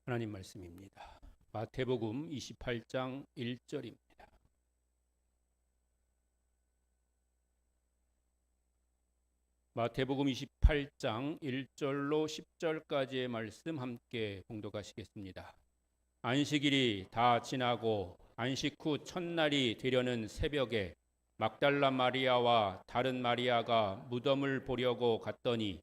하나님 말씀입니다. 마태복음 28장 1절입니다. 마태복음 28장 1절로 10절까지의 말씀 함께 봉독하시겠습니다. 안식일이 다 지나고 안식 후 첫날이 되려는 새벽에 막달라 마리아와 다른 마리아가 무덤을 보려고 갔더니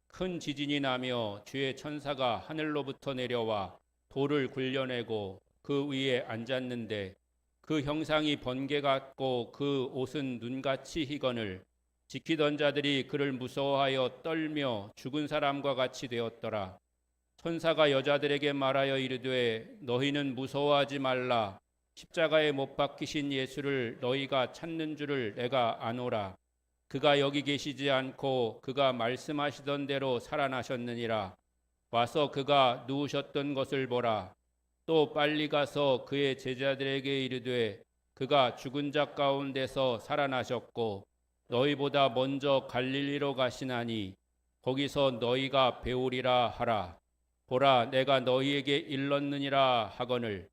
큰 지진이 나며 주의 천사가 하늘로부터 내려와 돌을 굴려내고 그 위에 앉았는데 그 형상이 번개 같고 그 옷은 눈같이 희거늘 지키던 자들이 그를 무서워하여 떨며 죽은 사람과 같이 되었더라. 천사가 여자들에게 말하여 이르되 너희는 무서워하지 말라. 십자가에 못 박히신 예수를 너희가 찾는 줄을 내가 아노라. 그가 여기 계시지 않고 그가 말씀하시던 대로 살아나셨느니라. 와서 그가 누우셨던 것을 보라. 또 빨리 가서 그의 제자들에게 이르되 그가 죽은 자 가운데서 살아나셨고 너희보다 먼저 갈릴리로 가시나니 거기서 너희가 배우리라 하라. 보라, 내가 너희에게 일렀느니라 하거늘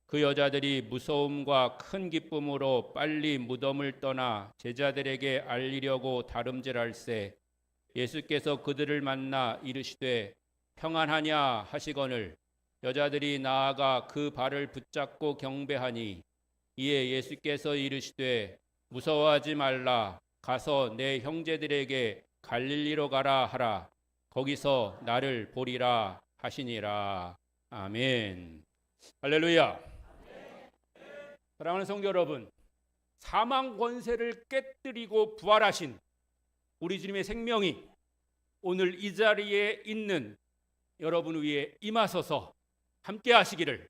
그 여자들이 무서움과 큰 기쁨으로 빨리 무덤을 떠나 제자들에게 알리려고 다름질할세 예수께서 그들을 만나 이르시되 평안하냐 하시거늘 여자들이 나아가 그 발을 붙잡고 경배하니 이에 예수께서 이르시되 무서워하지 말라. 가서 내 형제들에게 갈릴리로 가라 하라. 거기서 나를 보리라 하시니라. 아멘. 할렐루야. 사랑하는 성도 여러분, 사망 권세를 깨뜨리고 부활하신 우리 주님의 생명이 오늘 이 자리에 있는 여러분 위에 임하소서 함께 하시기를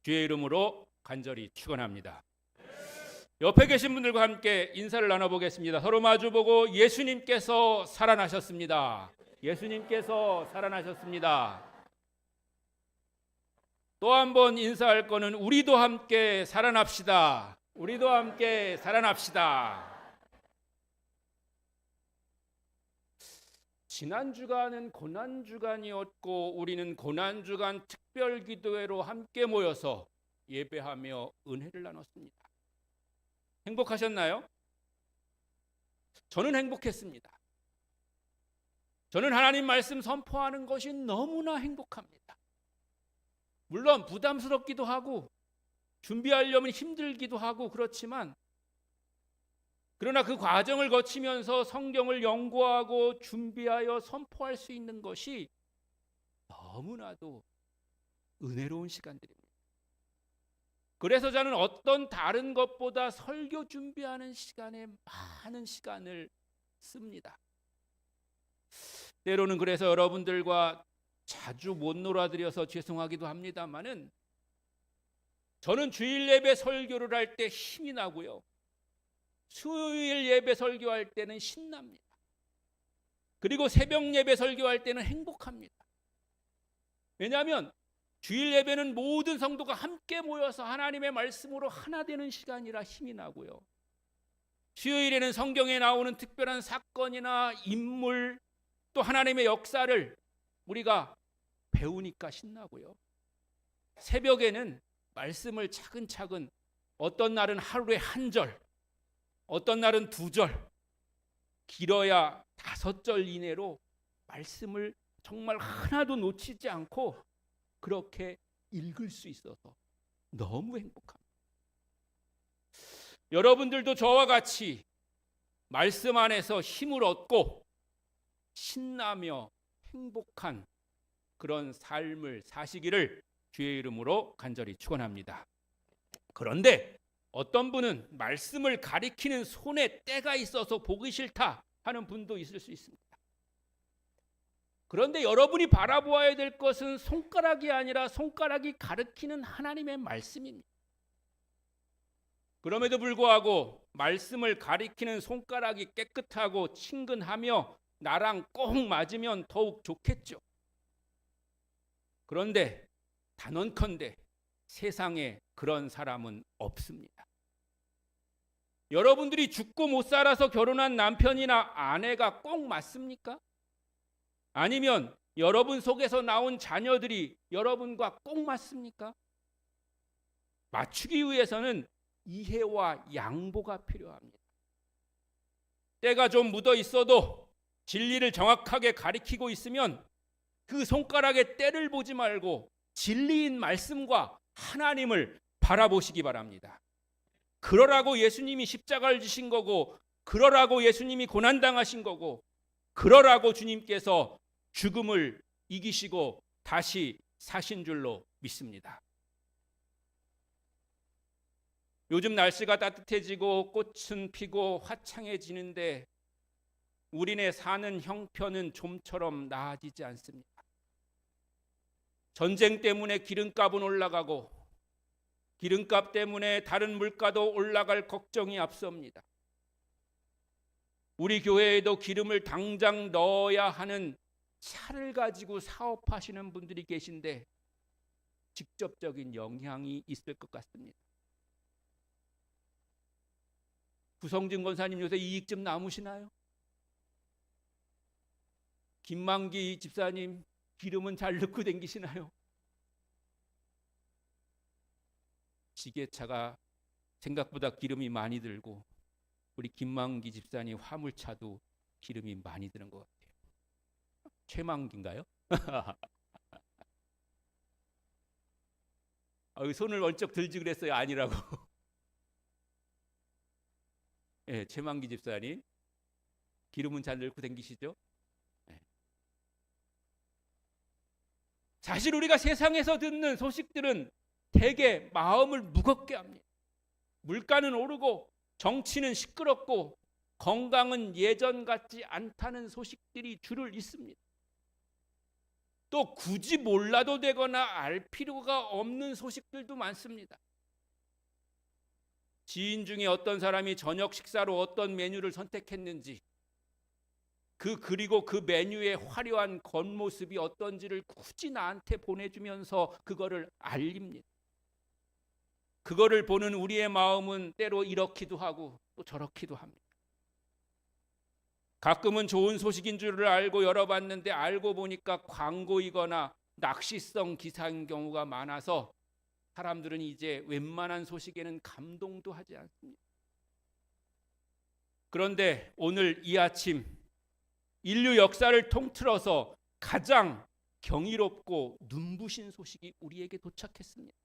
주의 이름으로 간절히 축원합니다. 옆에 계신 분들과 함께 인사를 나눠보겠습니다. 서로 마주보고 예수님께서 살아나셨습니다. 예수님께서 살아나셨습니다. 또 한 번 인사할 거는 우리도 함께 살아납시다. 우리도 함께 살아납시다. 지난 주간은 고난 주간이었고 우리는 고난 주간 특별 기도회로 함께 모여서 예배하며 은혜를 나눴습니다. 행복하셨나요? 저는 행복했습니다. 저는 하나님 말씀 선포하는 것이 너무나 행복합니다. 물론 부담스럽기도 하고 준비하려면 힘들기도 하고 그렇지만 그러나 그 과정을 거치면서 성경을 연구하고 준비하여 선포할 수 있는 것이 너무나도 은혜로운 시간들입니다. 그래서 저는 어떤 다른 것보다 설교 준비하는 시간에 많은 시간을 씁니다. 때로는 그래서 여러분들과 자주 못 놀아드려서 죄송하기도 합니다만은 저는 주일 예배 설교를 할 때 힘이 나고요. 수요일 예배 설교할 때는 신납니다. 그리고 새벽 예배 설교할 때는 행복합니다. 왜냐하면 주일 예배는 모든 성도가 함께 모여서 하나님의 말씀으로 하나 되는 시간이라 힘이 나고요. 수요일에는 성경에 나오는 특별한 사건이나 인물 또 하나님의 역사를 우리가 배우니까 신나고요. 새벽에는 말씀을 차근차근 어떤 날은 하루에 한 절, 어떤 날은 두 절, 길어야 5절 이내로 말씀을 정말 하나도 놓치지 않고 그렇게 읽을 수 있어서 너무 행복합니다. 여러분들도 저와 같이 말씀 안에서 힘을 얻고 신나며 행복한 그런 삶을 사시기를 주의 이름으로 간절히 축원합니다. 그런데 어떤 분은 말씀을 가리키는 손에 때가 있어서 보기 싫다 하는 분도 있을 수 있습니다. 그런데 여러분이 바라보아야 될 것은 손가락이 아니라 손가락이 가리키는 하나님의 말씀입니다. 그럼에도 불구하고 말씀을 가리키는 손가락이 깨끗하고 친근하며 나랑 꼭 맞으면 더욱 좋겠죠. 그런데 단언컨대 세상에 그런 사람은 없습니다. 여러분들이 죽고 못 살아서 결혼한 남편이나 아내가 꼭 맞습니까? 아니면 여러분 속에서 나온 자녀들이 여러분과 꼭 맞습니까? 맞추기 위해서는 이해와 양보가 필요합니다. 때가 좀 묻어 있어도 진리를 정확하게 가리키고 있으면 그 손가락에 때를 보지 말고 진리인 말씀과 하나님을 바라보시기 바랍니다. 그러라고 예수님이 십자가를 지신 거고, 그러라고 예수님이 고난당하신 거고, 그러라고 주님께서 죽음을 이기시고 다시 사신 줄로 믿습니다. 요즘 날씨가 따뜻해지고 꽃은 피고 화창해지는데 우리네 사는 형편은 좀처럼 나아지지 않습니다. 전쟁 때문에 기름값은 올라가고 기름값 때문에 다른 물가도 올라갈 걱정이 앞섭니다. 우리 교회에도 기름을 당장 넣어야 하는 차를 가지고 사업하시는 분들이 계신데 직접적인 영향이 있을 것 같습니다. 구성진 권사님 요새 이익 좀 남으시나요? 김만기 집사님 기름은 잘 넣고 댕기시나요? 지게차가 생각보다 기름이 많이 들고 우리 김만기 집사님 화물차도 기름이 많이 드는 것 같아요. 최만기인가요? 손을 번쩍 들지 그랬어요. 아니라고. 네, 최만기 집사님 기름은 잘 넣고 댕기시죠? 네. 사실 우리가 세상에서 듣는 소식들은 대개 마음을 무겁게 합니다. 물가는 오르고 정치는 시끄럽고 건강은 예전 같지 않다는 소식들이 줄을 잇습니다. 또 굳이 몰라도 되거나 알 필요가 없는 소식들도 많습니다. 지인 중에 어떤 사람이 저녁 식사로 어떤 메뉴를 선택했는지, 그리고 그 메뉴의 화려한 겉모습이 어떤지를 굳이 나한테 보내주면서 그거를 알립니다. 그거를 보는 우리의 마음은 때로 이렇기도 하고 또 저렇기도 합니다. 가끔은 좋은 소식인 줄을 알고 열어봤는데 알고 보니까 광고이거나 낚시성 기사인 경우가 많아서 사람들은 이제 웬만한 소식에는 감동도 하지 않습니다. 그런데 오늘 이 아침 인류 역사를 통틀어서 가장 경이롭고 눈부신 소식이 우리에게 도착했습니다.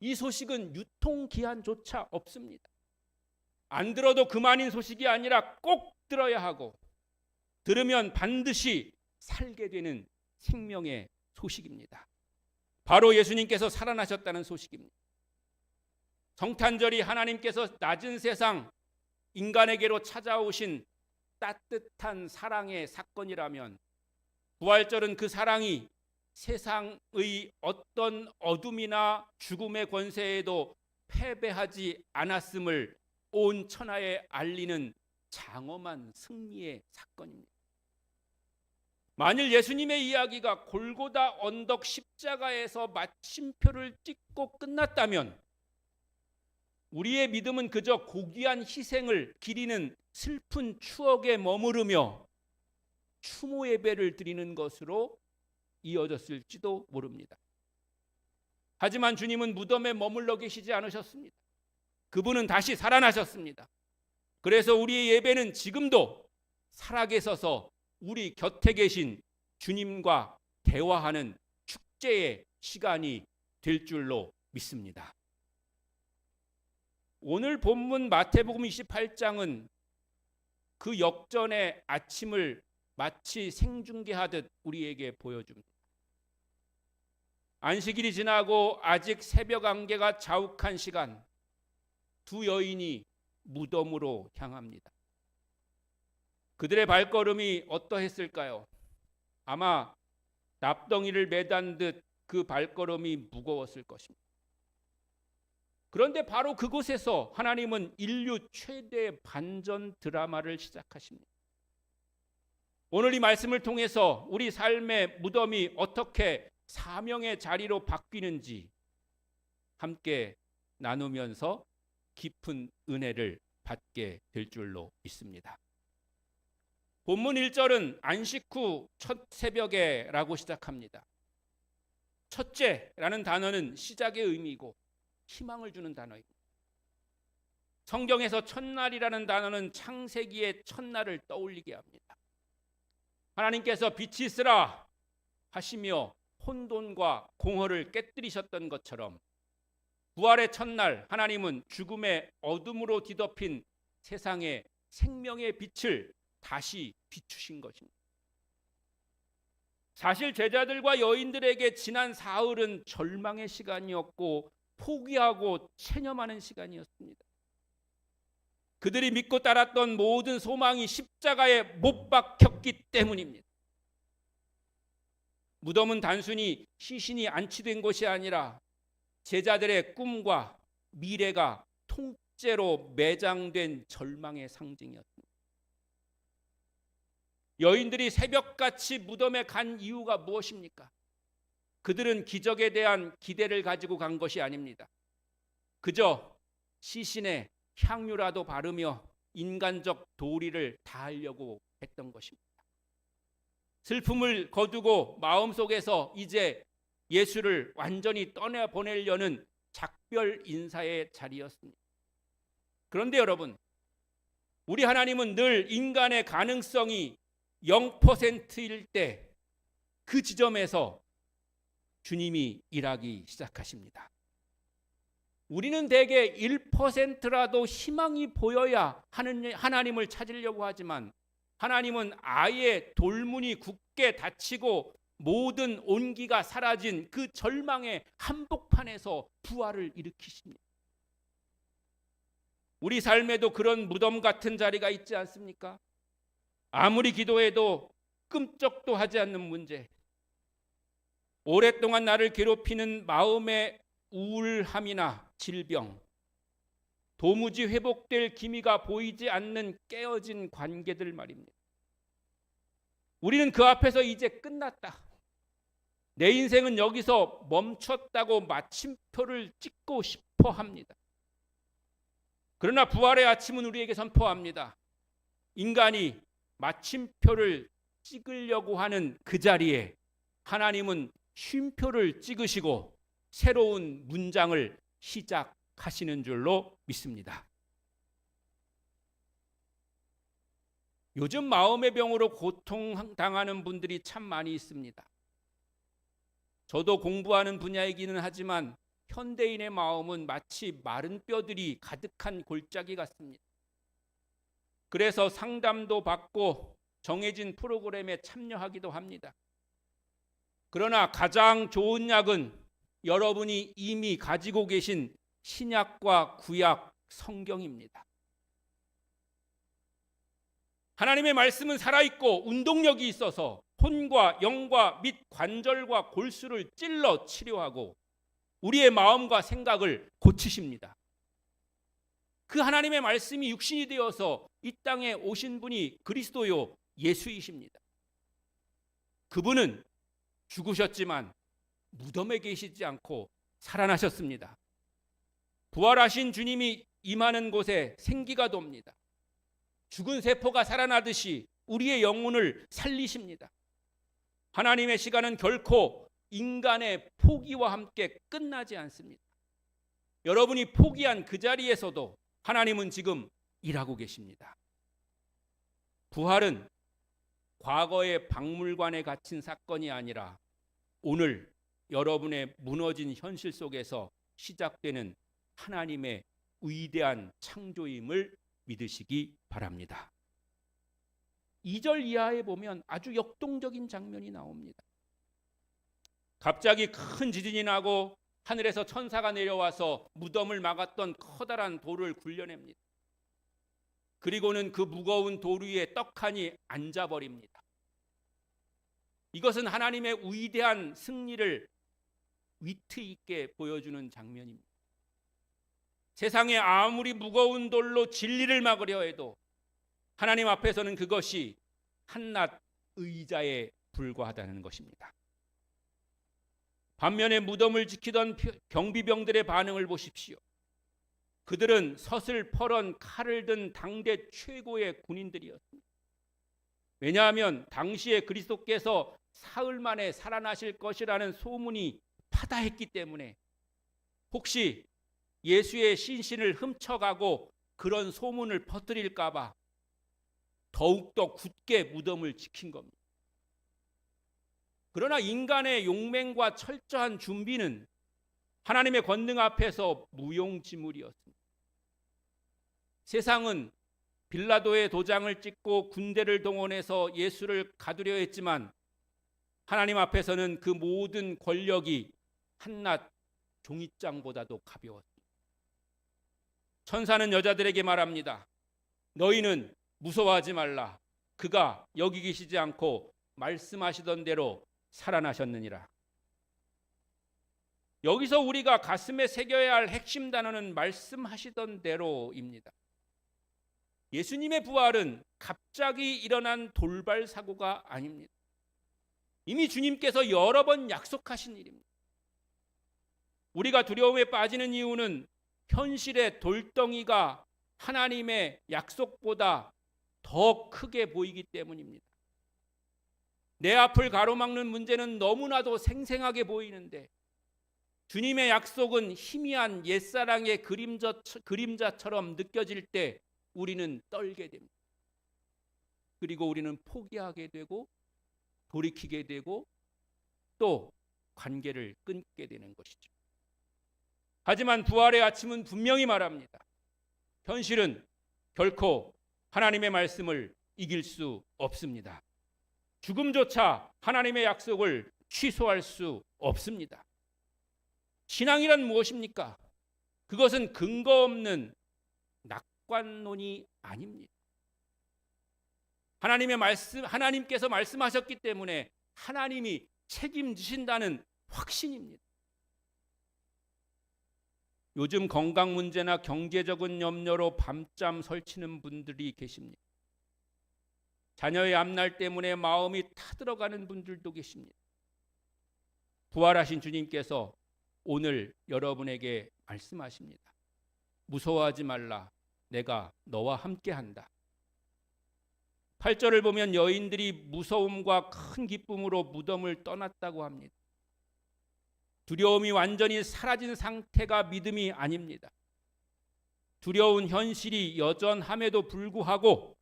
이 소식은 유통기한조차 없습니다. 안 들어도 그만인 소식이 아니라 꼭 들어야 하고 들으면 반드시 살게 되는 생명의 소식입니다. 바로 예수님께서 살아나셨다는 소식입니다. 성탄절이 하나님께서 낮은 세상 인간에게로 찾아오신 따뜻한 사랑의 사건이라면 부활절은 그 사랑이 세상의 어떤 어둠이나 죽음의 권세에도 패배하지 않았음을 온 천하에 알리는 장엄한 승리의 사건입니다. 만일 예수님의 이야기가 골고다 언덕 십자가에서 마침표를 찍고 끝났다면 우리의 믿음은 그저 고귀한 희생을 기리는 슬픈 추억에 머무르며 추모 예배를 드리는 것으로 이어졌을지도 모릅니다. 하지만 주님은 무덤에 머물러 계시지 않으셨습니다. 그분은 다시 살아나셨습니다. 그래서 우리의 예배는 지금도 살아계셔서 우리 곁에 계신 주님과 대화하는 축제의 시간이 될 줄로 믿습니다. 오늘 본문 마태복음 28장은 그 역전의 아침을 마치 생중계하듯 우리에게 보여줍니다. 안식일이 지나고 아직 새벽 안개가 자욱한 시간, 두 여인이 무덤으로 향합니다. 그들의 발걸음이 어떠했을까요? 아마 납덩이를 매단 듯 그 발걸음이 무거웠을 것입니다. 그런데 바로 그곳에서 하나님은 인류 최대 반전 드라마를 시작하십니다. 오늘 이 말씀을 통해서 우리 삶의 무덤이 어떻게 사명의 자리로 바뀌는지 함께 나누면서 깊은 은혜를 받게 될 줄로 믿습니다. 본문 1절은 안식 후 첫 새벽에라고 시작합니다. 첫째라는 단어는 시작의 의미이고 희망을 주는 단어입니다. 성경에서 첫날이라는 단어는 창세기의 첫날을 떠올리게 합니다. 하나님께서 빛이 있으라 하시며 혼돈과 공허를 깨뜨리셨던 것처럼 부활의 첫날 하나님은 죽음의 어둠으로 뒤덮인 세상에 생명의 빛을 다시 비추신 것입니다. 사실 제자들과 여인들에게 지난 사흘은 절망의 시간이었고 포기하고 체념하는 시간이었습니다. 그들이 믿고 따랐던 모든 소망이 십자가에 못 박혔기 때문입니다. 무덤은 단순히 시신이 안치된 곳이 아니라 제자들의 꿈과 미래가 통째로 매장된 절망의 상징이었습니다. 여인들이 새벽같이 무덤에 간 이유가 무엇입니까? 그들은 기적에 대한 기대를 가지고 간 것이 아닙니다. 그저 시신에 향유라도 바르며 인간적 도리를 다하려고 했던 것입니다. 슬픔을 거두고 마음속에서 이제 예수를 완전히 떠내보내려는 작별 인사의 자리였습니다. 그런데 여러분, 우리 하나님은 늘 인간의 가능성이 0%일 때 그 지점에서 주님이 일하기 시작하십니다. 우리는 대개 1%라도 희망이 보여야 하나님을 찾으려고 하지만 하나님은 아예 돌문이 굳게 닫히고 모든 온기가 사라진 그 절망의 한복판에서 부활을 일으키십니다. 우리 삶에도 그런 무덤 같은 자리가 있지 않습니까? 아무리 기도해도 끔찍도 하지 않는 문제, 오랫동안 나를 괴롭히는 마음의 우울함이나 질병, 도무지 회복될 기미가 보이지 않는 깨어진 관계들 말입니다. 우리는 그 앞에서 이제 끝났다, 내 인생은 여기서 멈췄다고 마침표를 찍고 싶어 합니다. 그러나 부활의 아침은 우리에게 선포합니다. 인간이 마침표를 찍으려고 하는 그 자리에 하나님은 쉼표를 찍으시고 새로운 문장을 시작하시는 줄로 믿습니다. 요즘 마음의 병으로 고통당하는 분들이 참 많이 있습니다. 저도 공부하는 분야이기는 하지만 현대인의 마음은 마치 마른 뼈들이 가득한 골짜기 같습니다. 그래서 상담도 받고 정해진 프로그램에 참여하기도 합니다. 그러나 가장 좋은 약은 여러분이 이미 가지고 계신 신약과 구약 성경입니다. 하나님의 말씀은 살아있고 운동력이 있어서 혼과 영과 및 관절과 골수를 찔러 치료하고 우리의 마음과 생각을 고치십니다. 그 하나님의 말씀이 육신이 되어서 이 땅에 오신 분이 그리스도요 예수이십니다. 그분은 죽으셨지만 무덤에 계시지 않고 살아나셨습니다. 부활하신 주님이 임하는 곳에 생기가 돕니다. 죽은 세포가 살아나듯이 우리의 영혼을 살리십니다. 하나님의 시간은 결코 인간의 포기와 함께 끝나지 않습니다. 여러분이 포기한 그 자리에서도 하나님은 지금 일하고 계십니다. 부활은 과거의 박물관에 갇힌 사건이 아니라 오늘 여러분의 무너진 현실 속에서 시작되는 하나님의 위대한 창조임을 믿으시기 바랍니다. 2절 이하에 보면 아주 역동적인 장면이 나옵니다. 갑자기 큰 지진이 나고 하늘에서 천사가 내려와서 무덤을 막았던 커다란 돌을 굴려냅니다. 그리고는 그 무거운 돌 위에 떡하니 앉아버립니다. 이것은 하나님의 위대한 승리를 위트 있게 보여주는 장면입니다. 세상에 아무리 무거운 돌로 진리를 막으려 해도 하나님 앞에서는 그것이 한낱 의자에 불과하다는 것입니다. 반면에 무덤을 지키던 경비병들의 반응을 보십시오. 그들은 서슬퍼런 칼을 든 당대 최고의 군인들이었습니다. 왜냐하면 당시에 그리스도께서 사흘 만에 살아나실 것이라는 소문이 파다했기 때문에 혹시 예수의 신신을 훔쳐가고 그런 소문을 퍼뜨릴까 봐 더욱더 굳게 무덤을 지킨 겁니다. 그러나 인간의 용맹과 철저한 준비는 하나님의 권능 앞에서 무용지물이었습니다. 세상은 빌라도의 도장을 찍고 군대를 동원해서 예수를 가두려 했지만 하나님 앞에서는 그 모든 권력이 한낱 종이장보다도 가벼웠습니다. 천사는 여자들에게 말합니다. 너희는 무서워하지 말라. 그가 여기 계시지 않고 말씀하시던 대로 살아나셨느니라. 여기서 우리가 가슴에 새겨야 할 핵심 단어는 말씀하시던 대로입니다. 예수님의 부활은 갑자기 일어난 돌발 사고가 아닙니다. 이미 주님께서 여러 번 약속하신 일입니다. 우리가 두려움에 빠지는 이유는 현실의 돌덩이가 하나님의 약속보다 더 크게 보이기 때문입니다. 내 앞을 가로막는 문제는 너무나도 생생하게 보이는데 주님의 약속은 희미한 옛사랑의 그림자처럼 느껴질 때 우리는 떨게 됩니다. 그리고 우리는 포기하게 되고 돌이키게 되고 또 관계를 끊게 되는 것이죠. 하지만 부활의 아침은 분명히 말합니다. 현실은 결코 하나님의 말씀을 이길 수 없습니다. 죽음조차 하나님의 약속을 취소할 수 없습니다. 신앙이란 무엇입니까? 그것은 근거 없는 낙관론이 아닙니다. 하나님께서 말씀하셨기 때문에 하나님이 책임지신다는 확신입니다. 요즘 건강 문제나 경제적인 염려로 밤잠 설치는 분들이 계십니다. 자녀의 앞날 때문에 마음이 타들어가는 분들도 계십니다. 부활하신 주님께서 오늘 여러분에게 말씀하십니다. 무서워하지 말라. 내가 너와 함께한다. 8절을 보면 여인들이 무서움과 큰 기쁨으로 무덤을 떠났다고 합니다. 두려움이 완전히 사라진 상태가 믿음이 아닙니다. 두려운 현실이 여전함에도 불구하고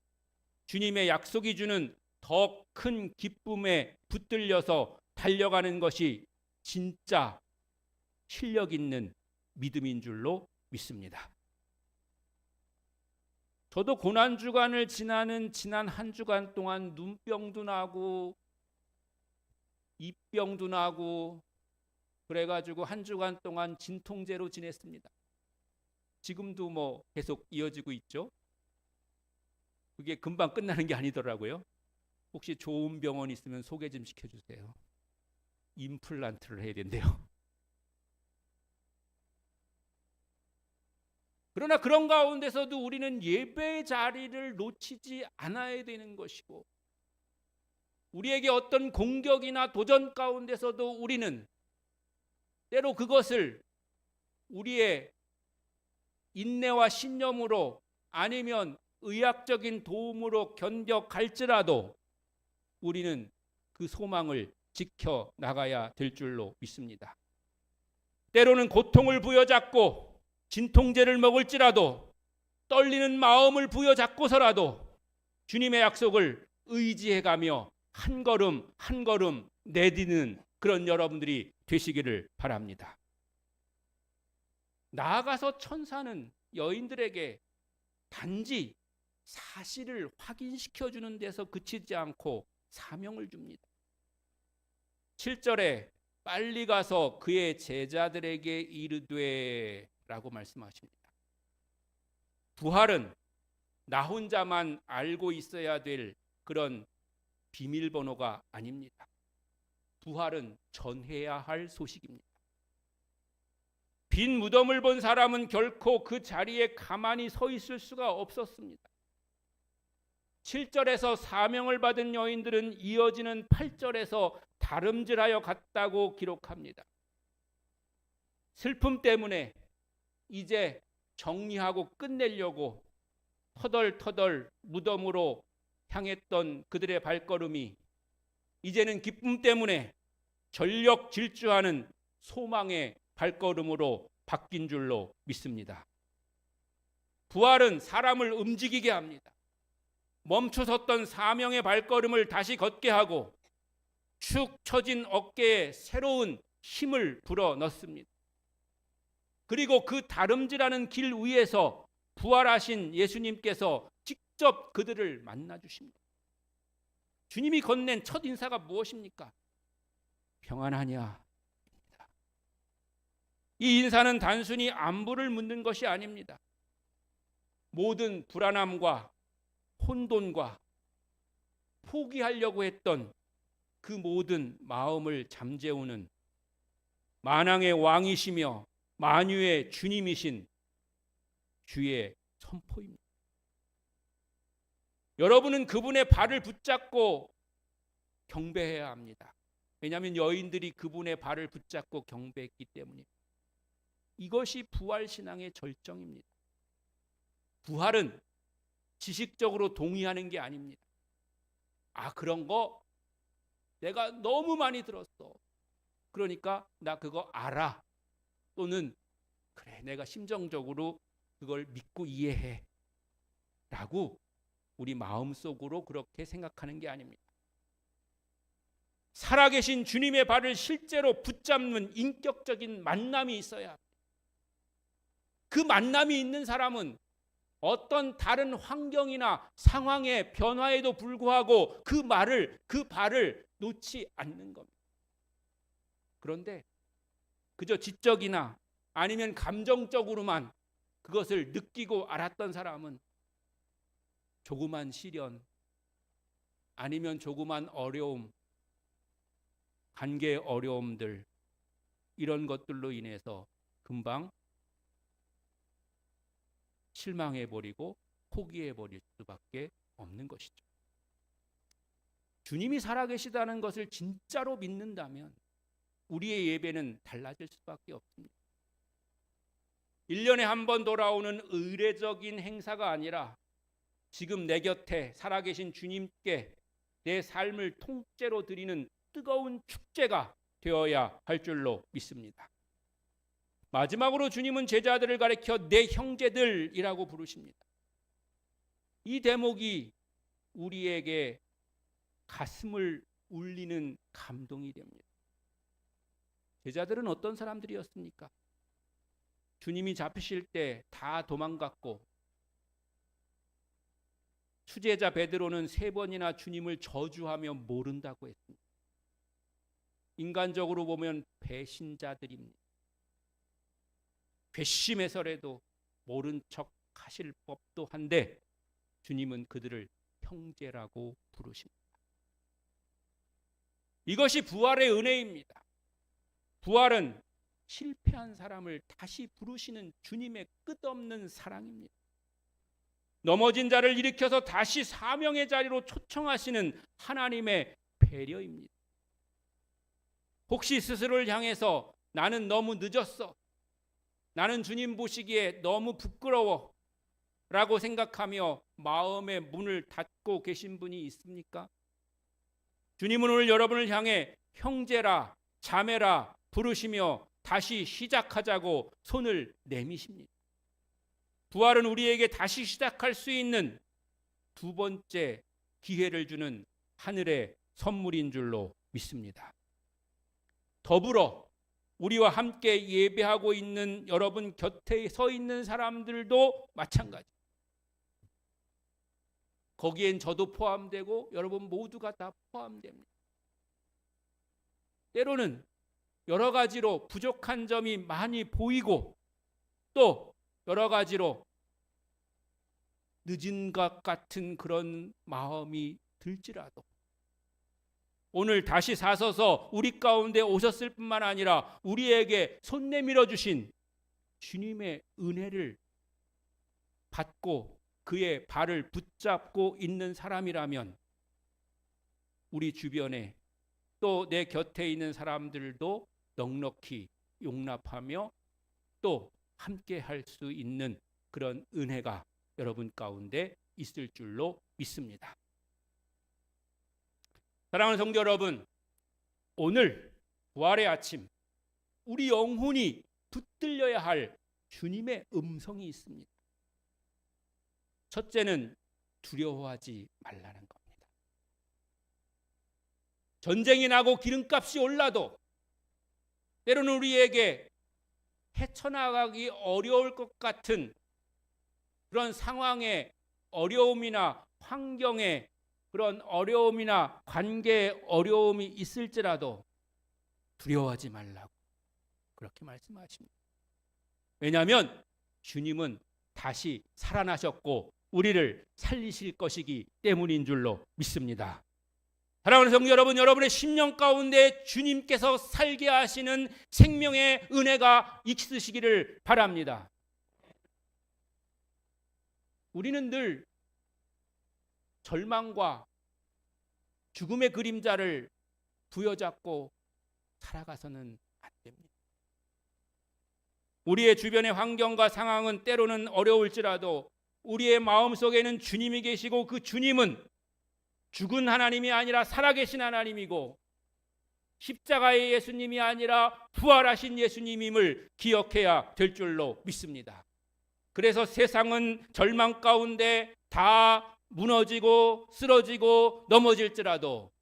주님의 약속이 주는 더 큰 기쁨에 붙들려서 달려가는 것이 진짜 실력 있는 믿음인 줄로 믿습니다. 저도 고난주간을 지난 한 주간 동안 눈병도 나고 입병도 나고 그래가지고 한 주간 동안 진통제로 지냈습니다. 지금도 계속 이어지고 있죠. 그게 금방 끝나는 게 아니더라고요. 혹시 좋은 병원 있으면 소개 좀 시켜주세요. 임플란트를 해야 된대요. 그러나 그런 가운데서도 우리는 예배 자리를 놓치지 않아야 되는 것이고 우리에게 어떤 공격이나 도전 가운데서도 우리는 때로 그것을 우리의 인내와 신념으로 아니면 의학적인 도움으로 견뎌갈지라도 우리는 그 소망을 지켜나가야 될 줄로 믿습니다. 때로는 고통을 부여잡고 진통제를 먹을지라도 떨리는 마음을 부여잡고서라도 주님의 약속을 의지해가며 한 걸음 한 걸음 내딛는 그런 여러분들이 되시기를 바랍니다. 나아가서 천사는 여인들에게 단지 사실을 확인시켜주는 데서 그치지 않고 사명을 줍니다. 7절에 빨리 가서 그의 제자들에게 이르되 라고 말씀하십니다. 부활은 나 혼자만 알고 있어야 될 그런 비밀번호가 아닙니다. 부활은 전해야 할 소식입니다. 빈 무덤을 본 사람은 결코 그 자리에 가만히 서 있을 수가 없었습니다. 7절에서 사명을 받은 여인들은 이어지는 8절에서 다름질하여 갔다고 기록합니다. 슬픔 때문에 이제 정리하고 끝내려고 터덜터덜 무덤으로 향했던 그들의 발걸음이 이제는 기쁨 때문에 전력 질주하는 소망의 발걸음으로 바뀐 줄로 믿습니다. 부활은 사람을 움직이게 합니다. 멈춰섰던 사명의 발걸음을 다시 걷게 하고 축 처진 어깨에 새로운 힘을 불어넣습니다. 그리고 그 다름질하는 길 위에서 부활하신 예수님께서 직접 그들을 만나 주십니다. 주님이 건넨 첫 인사가 무엇입니까? 평안하냐? 이 인사는 단순히 안부를 묻는 것이 아닙니다. 모든 불안함과 혼돈과 포기하려고 했던 그 모든 마음을 잠재우는 만왕의 왕이시며 만유의 주님이신 주의 선포입니다. 여러분은 그분의 발을 붙잡고 경배해야 합니다. 왜냐하면 여인들이 그분의 발을 붙잡고 경배했기 때문입니다. 이것이 부활신앙의 절정입니다. 부활은 지식적으로 동의하는 게 아닙니다. 아, 그런 거 내가 너무 많이 들었어. 그러니까 나 그거 알아. 또는 그래, 내가 심정적으로 그걸 믿고 이해해. 라고 우리 마음속으로 그렇게 생각하는 게 아닙니다. 살아계신 주님의 발을 실제로 붙잡는 인격적인 만남이 있어야 합니다. 그 만남이 있는 사람은 어떤 다른 환경이나 상황의 변화에도 불구하고 그 발을 놓지 않는 겁니다. 그런데 그저 지적이나 아니면 감정적으로만 그것을 느끼고 알았던 사람은 조그만 시련 아니면 조그만 어려움, 관계 어려움들 이런 것들로 인해서 금방 실망해버리고 포기해버릴 수밖에 없는 것이죠. 주님이 살아계시다는 것을 진짜로 믿는다면 우리의 예배는 달라질 수밖에 없습니다. 1년에 한 번 돌아오는 의례적인 행사가 아니라 지금 내 곁에 살아계신 주님께 내 삶을 통째로 드리는 뜨거운 축제가 되어야 할 줄로 믿습니다. 마지막으로 주님은 제자들을 가리켜 내 형제들이라고 부르십니다. 이 대목이 우리에게 가슴을 울리는 감동이 됩니다. 제자들은 어떤 사람들이었습니까? 주님이 잡히실 때 다 도망갔고 수제자 베드로는 3번이나 주님을 저주하며 모른다고 했습니다. 인간적으로 보면 배신자들입니다. 괘씸해서라도 모른 척 하실 법도 한데 주님은 그들을 형제라고 부르십니다. 이것이 부활의 은혜입니다. 부활은 실패한 사람을 다시 부르시는 주님의 끝없는 사랑입니다. 넘어진 자를 일으켜서 다시 사명의 자리로 초청하시는 하나님의 배려입니다. 혹시 스스로를 향해서 나는 너무 늦었어, 나는 주님 보시기에 너무 부끄러워 라고 생각하며 마음의 문을 닫고 계신 분이 있습니까? 주님은 오늘 여러분을 향해 형제라 자매라 부르시며 다시 시작하자고 손을 내미십니다. 부활은 우리에게 다시 시작할 수 있는 두 번째 기회를 주는 하늘의 선물인 줄로 믿습니다. 더불어 우리와 함께 예배하고 있는 여러분 곁에 서 있는 사람들도 마찬가지. 거기엔 저도 포함되고 여러분 모두가 다 포함됩니다. 때로는 여러 가지로 부족한 점이 많이 보이고 또 여러 가지로 늦은 것 같은 그런 마음이 들지라도 오늘 다시 사서서 우리 가운데 오셨을 뿐만 아니라 우리에게 손 내밀어 주신 주님의 은혜를 받고 그의 발을 붙잡고 있는 사람이라면 우리 주변에 또 내 곁에 있는 사람들도 넉넉히 용납하며 또 함께 할 수 있는 그런 은혜가 여러분 가운데 있을 줄로 믿습니다. 사랑하는 성도 여러분, 오늘 부활의 아침, 우리 영혼이 붙들려야 할 주님의 음성이 있습니다. 첫째는 두려워하지 말라는 겁니다. 전쟁이 나고 기름값이 올라도 때로는 우리에게 헤쳐나가기 어려울 것 같은 그런 상황의 어려움이나 환경의 그런 어려움이나 관계의 어려움이 있을지라도 두려워하지 말라고 그렇게 말씀하십니다. 왜냐하면 주님은 다시 살아나셨고 우리를 살리실 것이기 때문인 줄로 믿습니다. 사랑하는 성도 여러분, 여러분의 심령 가운데 주님께서 살게 하시는 생명의 은혜가 있으시기를 바랍니다. 우리는 늘 절망과 죽음의 그림자를 부여잡고 살아가서는 안 됩니다. 우리의 주변의 환경과 상황은 때로는 어려울지라도 우리의 마음속에는 주님이 계시고 그 주님은 죽은 하나님이 아니라 살아계신 하나님이고 십자가의 예수님이 아니라 부활하신 예수님임을 기억해야 될 줄로 믿습니다. 그래서 세상은 절망 가운데 다 무너지고 쓰러지고 넘어질지라도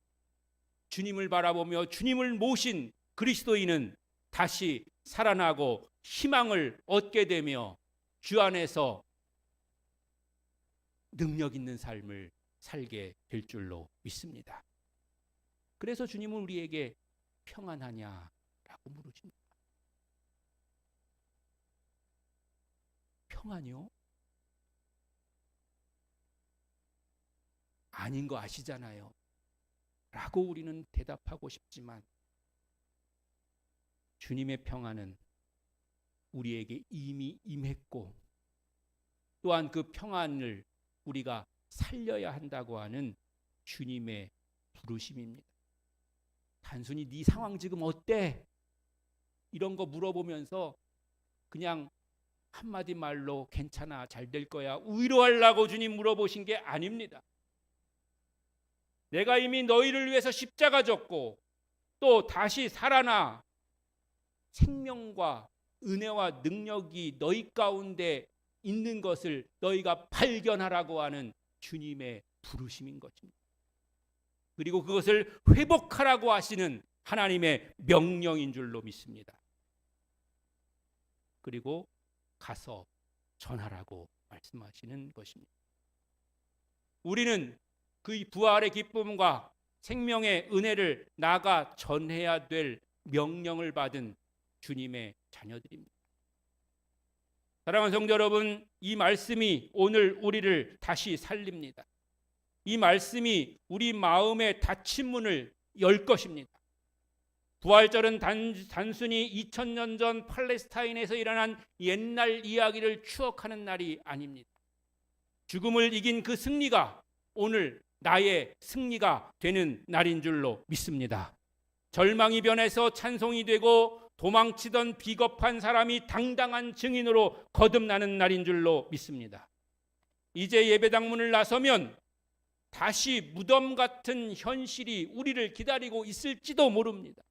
주님을 바라보며 주님을 모신 그리스도인은 다시 살아나고 희망을 얻게 되며 주 안에서 능력 있는 삶을 살게 될 줄로 믿습니다. 그래서 주님은 우리에게 평안하냐라고 물으십니다. 평안이요? 아닌 거 아시잖아요. 라고 우리는 대답하고 싶지만 주님의 평안은 우리에게 이미 임했고 또한 그 평안을 우리가 살려야 한다고 하는 주님의 부르심입니다. 단순히 네 상황 지금 어때? 이런 거 물어보면서 그냥 한마디 말로 괜찮아, 잘 될 거야, 위로하려고 주님 물어보신 게 아닙니다. 내가 이미 너희를 위해서 십자가 졌고 또 다시 살아나 생명과 은혜와 능력이 너희 가운데 있는 것을 너희가 발견하라고 하는 주님의 부르심인 것입니다. 그리고 그것을 회복하라고 하시는 하나님의 명령인 줄로 믿습니다. 그리고 가서 전하라고 말씀하시는 것입니다. 우리는 그 부활의 기쁨과 생명의 은혜를 나가 전해야 될 명령을 받은 주님의 자녀들입니다. 사랑하는 성도 여러분, 이 말씀이 오늘 우리를 다시 살립니다. 이 말씀이 우리 마음의 닫힌 문을 열 것입니다. 부활절은 단순히 2000년 전 팔레스타인에서 일어난 옛날 이야기를 추억하는 날이 아닙니다. 죽음을 이긴 그 승리가 오늘 나의 승리가 되는 날인 줄로 믿습니다. 절망이 변해서 찬송이 되고 도망치던 비겁한 사람이 당당한 증인으로 거듭나는 날인 줄로 믿습니다. 이제 예배당 문을 나서면 다시 무덤 같은 현실이 우리를 기다리고 있을지도 모릅니다.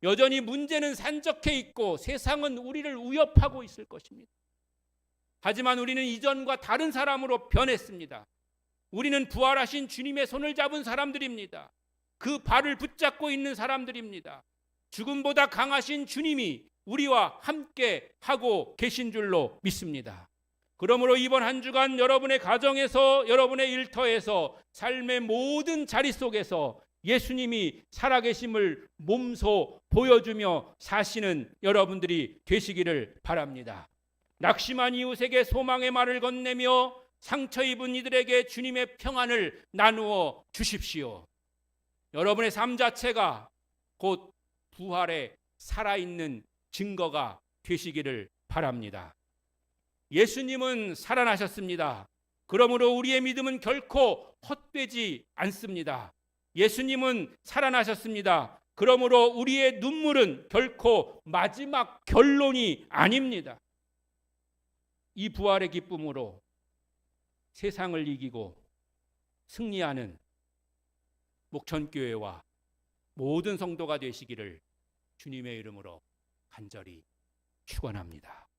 여전히 문제는 산적해 있고 세상은 우리를 위협하고 있을 것입니다. 하지만 우리는 이전과 다른 사람으로 변했습니다. 우리는 부활하신 주님의 손을 잡은 사람들입니다. 그 발을 붙잡고 있는 사람들입니다. 죽음보다 강하신 주님이 우리와 함께 하고 계신 줄로 믿습니다. 그러므로 이번 한 주간 여러분의 가정에서, 여러분의 일터에서, 삶의 모든 자리 속에서 예수님이 살아계심을 몸소 보여주며 사시는 여러분들이 되시기를 바랍니다. 낙심한 이웃에게 소망의 말을 건네며 상처 입은 이들에게 주님의 평안을 나누어 주십시오. 여러분의 삶 자체가 곧 부활의 살아있는 증거가 되시기를 바랍니다. 예수님은 살아나셨습니다. 그러므로 우리의 믿음은 결코 헛되지 않습니다. 예수님은 살아나셨습니다. 그러므로 우리의 눈물은 결코 마지막 결론이 아닙니다. 이 부활의 기쁨으로 세상을 이기고 승리하는 목천교회와 모든 성도가 되시기를 주님의 이름으로 간절히 축원합니다.